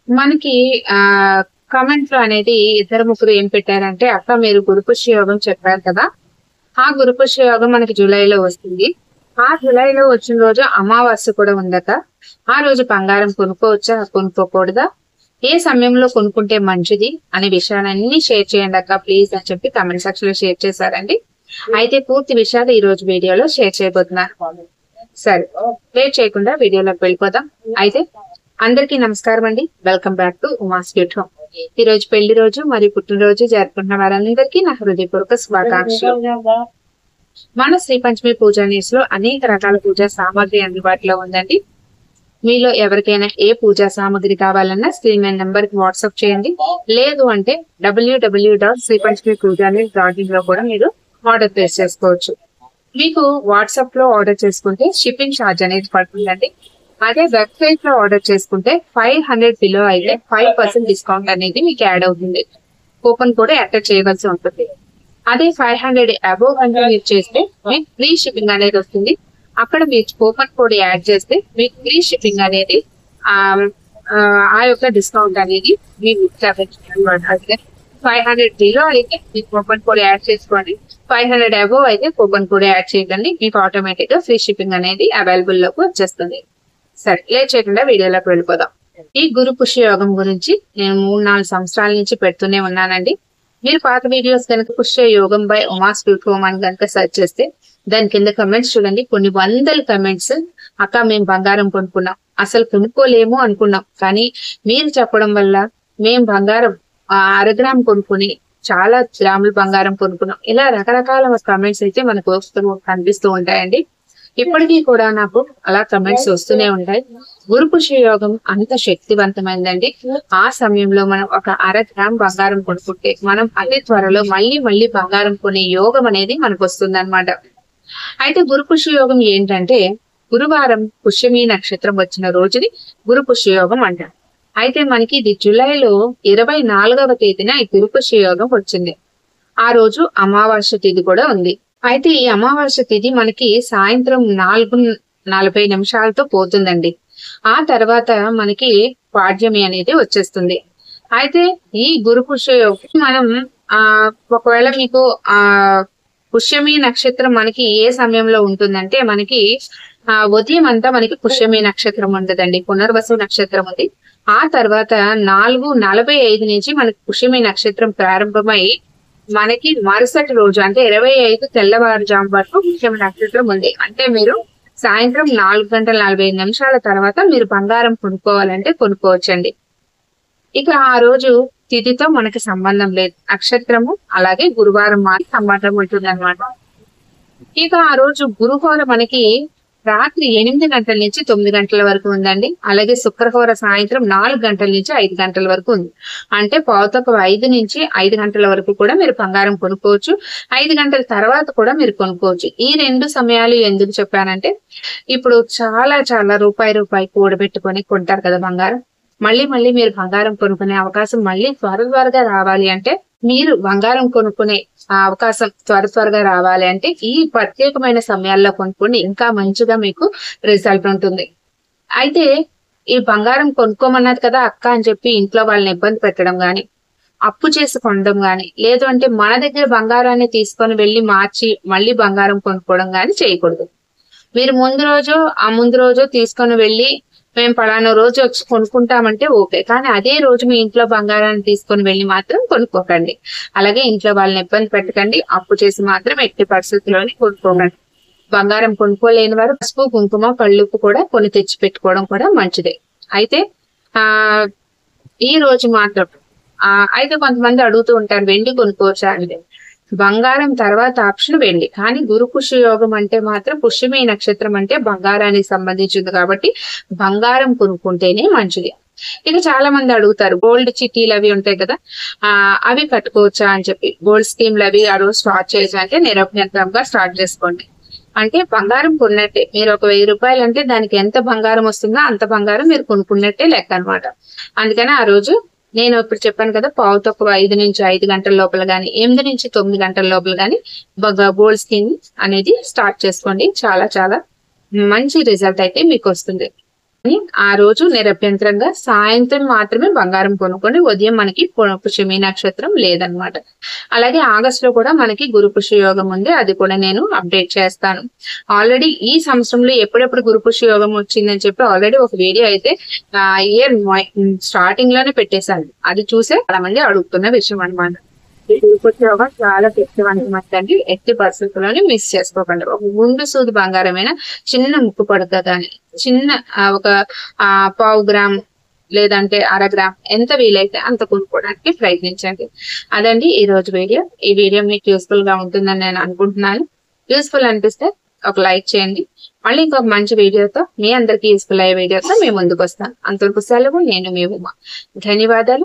మనకి ఆ కామెంట్ లో అనేది ఇద్దరు ముగ్గురు ఏం పెట్టారంటే, అక్క మీరు గురుపుష్య యోగం చెప్పారు కదా, ఆ గురుపుష్య యోగం మనకి జూలైలో వస్తుంది. ఆ జూలైలో వచ్చిన రోజు అమావాస్య కూడా ఉందట. ఆ రోజు బంగారం కొనుక్కోవచ్చా, కొనుక్కోకూడదా, ఏ సమయంలో కొనుక్కుంటే మంచిది అనే విషయాలన్నీ షేర్ చేయండి అక్క ప్లీజ్ అని చెప్పి కామెంట్ సెక్షన్ లో షేర్ చేశారండి. అయితే పూర్తి విషయాలు ఈ రోజు వీడియోలో షేర్ చేయబోతున్నారు. సరే, లేట్ చేయకుండా వీడియోలోకి వెళ్ళిపోదాం. అయితే అందరికీ నమస్కారం అండి. Welcome back to Uma's cute home. ఈ రోజు పెళ్లి రోజు మరియు పుట్టినరోజు జరుపుకుంటున్న వారందరికీ నా హృదయపూర్వక శుభాకాంక్షలు. మన శ్రీ పంచమి పూజా న్యూస్ లో అనేక రకాల పూజా సామాగ్రి అందుబాటులో ఉందండి. మీలో ఎవరికైనా ఏ పూజా సామాగ్రి కావాలన్నా స్క్రీన్ మీద నెంబర్ కి వాట్సాప్ చేయండి. లేదు అంటే www.sripanchamipujanews.in లో కూడా మీరు ఆర్డర్ ప్లేస్ చేసుకోవచ్చు. మీకు వాట్సాప్ లో ఆర్డర్ చేసుకుంటే షిప్పింగ్ ఛార్జ్ అనేది పడుతుందండి. అదే వెబ్సైట్ లో ఆర్డర్ చేసుకుంటే 500 బిలో అయితే 5% డిస్కౌంట్ అనేది మీకు యాడ్ అవుతుంది. కూపన్ కూడా ఎంటర్ చేయవలసి ఉంటుంది. అదే 500 అబోవ్ అంటే మీరు చేస్తే మీకు ఫ్రీ షిప్పింగ్ అనేది వస్తుంది. అక్కడ మీరు కూపన్ కోడ్ యాడ్ చేస్తే మీకు ఫ్రీ షిప్పింగ్ అనేది ఆ యొక్క డిస్కౌంట్ అనేది మీకు అదే 500 బిలో అయితే మీకు కూపన్ కోడ్ యాడ్ చేసుకోండి. 500 అబోవ్ అయితే కూపన్ కోడ్ యాడ్ చేయకండి. మీకు ఆటోమేటిక్ గా ఫ్రీ షిప్పింగ్ అనేది అవైలబుల్ లోకి వచ్చేస్తుంది. సరే, లేట్ చేయకుండా వీడియోలోకి వెళ్ళిపోదాం. ఈ గురు పుష్య యోగం గురించి నేను 3-4 సంవత్సరాల నుంచి పెడుతూనే ఉన్నానండి. మీరు పాత వీడియోస్ కనుక పుష్య యోగం బై ఉమాస్ క్యూట్ హోమ్ అని కనుక సెర్చ్ చేస్తే దాని కింద కమెంట్స్ చూడండి. కొన్ని వందల కమెంట్స్, అక్క మేము బంగారం కొనుక్కున్నాం, అసలు కొనుక్కోలేము అనుకున్నాం, కానీ మీరు చెప్పడం వల్ల మేము బంగారం 1/2 గ్రామ్ కొనుక్కుని చాలా గ్రాములు బంగారం కొనుక్కున్నాం. ఇలా రకరకాల కమెంట్స్ అయితే మనకు కనిపిస్తూ ఉంటాయండి. ఇప్పటికీ కూడా నాకు అలా కమెంట్స్ వస్తూనే ఉంటాయి. గురు పుష్య యోగం అంత శక్తివంతమైందండి. ఆ సమయంలో మనం ఒక 1/2 గ్రామ్ బంగారం కొనుక్కుంటే మనం అతి త్వరలో మళ్ళీ బంగారం కొనే యోగం అనేది మనకు వస్తుంది అనమాట. అయితే గురు పుష్య యోగం ఏంటంటే, గురువారం పుష్యమి నక్షత్రం వచ్చిన రోజుని గురు పుష్య యోగం అంటారు. అయితే మనకి ఇది జూలైలో 24వ తేదీన ఈ గురు పుష్య యోగం వచ్చింది. ఆ రోజు అమావాస్య తిథి కూడా ఉంది. అయితే ఈ అమావాస్య తిథి మనకి సాయంత్రం 4:40 పోతుందండి. ఆ తర్వాత మనకి పాడ్యమి అనేది వచ్చేస్తుంది. అయితే ఈ గురు పుష్య యోగం మనం ఒకవేళ మీకు పుష్యమి నక్షత్రం మనకి ఏ సమయంలో ఉంటుందంటే, మనకి ఉదయం అంతా మనకి పుష్యమి నక్షత్రం ఉండదండి, పునర్వసు నక్షత్రం ఉంది. ఆ తర్వాత 4:45 నుంచి మనకి పుష్యమి నక్షత్రం ప్రారంభమై మనకి మరుసటి రోజు అంటే 25 తెల్లవారుజాము వరకు పుష్యమి నక్షత్రం ఉంది. అంటే మీరు సాయంత్రం 4:45 తర్వాత మీరు బంగారం కొనుక్కోవాలంటే కొనుక్కోవచ్చండి. ఇక ఆ రోజు తిథితో మనకి సంబంధం లేదు, నక్షత్రము అలాగే గురువారం మాత్రం సంబంధం ఉంటుంది అనమాట. ఇక ఆ రోజు గురుహోర మనకి రాత్రి 8 గంటల నుంచి 9 గంటల వరకు ఉందండి. అలాగే శుక్రహోర సాయంత్రం 4 గంటల నుంచి 5 గంటల వరకు ఉంది. అంటే 5 నుంచి 5 గంటల వరకు కూడా మీరు బంగారం కొనుక్కోవచ్చు. 5 గంటల తర్వాత కూడా మీరు కొనుక్కోవచ్చు. ఈ 2 సమయాలు ఎందుకు చెప్పానంటే, ఇప్పుడు చాలా రూపాయి కూడబెట్టుకొని కొంటారు కదా బంగారం. మళ్ళీ మీరు బంగారం కొనుక్కునే అవకాశం మళ్ళీ త్వరగా రావాలి అంటే, మీరు బంగారం కొనుక్కునే అవకాశం త్వరగా రావాలి అంటే ఈ ప్రత్యేకమైన సమయాల్లో కొనుక్కోండి, ఇంకా మంచిగా మీకు రిజల్ట్ ఉంటుంది. అయితే ఈ బంగారం కొనుక్కోమన్నది కదా అక్క అని చెప్పి ఇంట్లో వాళ్ళని ఇబ్బంది పెట్టడం గాని, అప్పు చేసి కొనడం గాని, లేదు అంటే మన దగ్గర బంగారాన్ని తీసుకొని వెళ్లి మార్చి మళ్ళీ బంగారం కొనుక్కోవడం గాని చేయకూడదు. మీరు ముందు రోజు తీసుకొని వెళ్లి మేము పలానా రోజు వచ్చి కొనుక్కుంటామంటే ఓకే, కానీ అదే రోజు మీ ఇంట్లో బంగారాన్ని తీసుకొని వెళ్లి మాత్రం కొనుక్కోకండి. అలాగే ఇంట్లో వాళ్ళని ఇబ్బంది పెట్టకండి, అప్పు చేసి మాత్రం ఎట్టి పరిస్థితుల్లోనే కొనుక్కోకండి. బంగారం కొనుక్కోలేని వారు పసుపు, కుంకుమ, కళ్ళుప్పు కూడా కొని తెచ్చి పెట్టుకోవడం కూడా మంచిదే. అయితే ఈ రోజు మాత్రం అయితే కొంతమంది అడుగుతూ ఉంటారు వెండి కొనుక్కోవచ్చా అంటే, బంగారం తర్వాత ఆప్షన్ వెండి, కానీ గురు పుష్య యోగం అంటే మాత్రం పుష్యమి నక్షత్రం అంటే బంగారానికి సంబంధించింది కాబట్టి బంగారం కొనుక్కుంటేనే మంచిది. ఇక చాలా మంది అడుగుతారు గోల్డ్ చిట్టీలు అవి ఉంటాయి కదా, అవి కట్టుకోవచ్చా అని చెప్పి. గోల్డ్ స్కీమ్లు అవి ఆ రోజు స్టార్ట్ చేయొచ్చు అంటే నిరభ్యంతరంగా స్టార్ట్ చేసుకోండి. అంటే బంగారం కొన్నట్టే, మీరు ఒక 1000 రూపాయలు అంటే దానికి ఎంత బంగారం వస్తుందో అంత బంగారం మీరు కొనుక్కున్నట్టే లెక్క అనమాట. అందుకని ఆ రోజు నేను ఇప్పుడు చెప్పాను కదా, 5 నుంచి 5 గంటల లోపల గానీ 8 నుంచి 9 గంటల లోపల గానీ గోల్డ్ స్కీమ్ అనేది స్టార్ట్ చేసుకోండి. చాలా మంచి రిజల్ట్ అయితే మీకు వస్తుంది. ఆ రోజు నిరభ్యంతరంగా సాయంత్రం మాత్రమే బంగారం కొనుక్కోండి. ఉదయం మనకి పుష్యమి నక్షత్రం లేదనమాట. అలాగే ఆగస్ట్ లో కూడా మనకి గురు పుష్య యోగం ఉంది. అది కూడా నేను అప్డేట్ చేస్తాను. ఆల్రెడీ ఈ సంవత్సరంలో ఎప్పుడెప్పుడు గురు పుష్య యోగం వచ్చిందని చెప్పి ఆల్రెడీ ఒక వీడియో అయితే ఇయర్ స్టార్టింగ్ లోనే పెట్టేశాను. అది చూసే చాలా మంది అడుగుతున్న విషయం అనమాట. ఈ గురు పుష్య యోగం చాలా శక్తివంతమైందండి. ఎట్టి పరిస్థితుల్లోనే మిస్ చేసుకోకండి. ఒక గుండు సూది బంగారమైన చిన్న ముక్కు పడక కానీ చిన్న ఒక పావు గ్రామ్ లేదంటే అరగ్రామ్ ఎంత వీలైతే అంత కొనుక్కోవడానికి ప్రయత్నించండి. అదండి ఈ రోజు వీడియో. ఈ వీడియో మీకు యూస్ఫుల్ గా ఉంటుందని నేను అనుకుంటున్నాను. యూస్ఫుల్ అనిపిస్తే ఒక లైక్ చేయండి. మళ్ళీ ఇంకొక మంచి వీడియోతో మీ అందరికీ యూస్ఫుల్ అయ్యే వీడియోతో మేము ముందుకు వస్తాను. అంతవరకు సెలవు. నేను మీ ఉమ. ధన్యవాదాలు.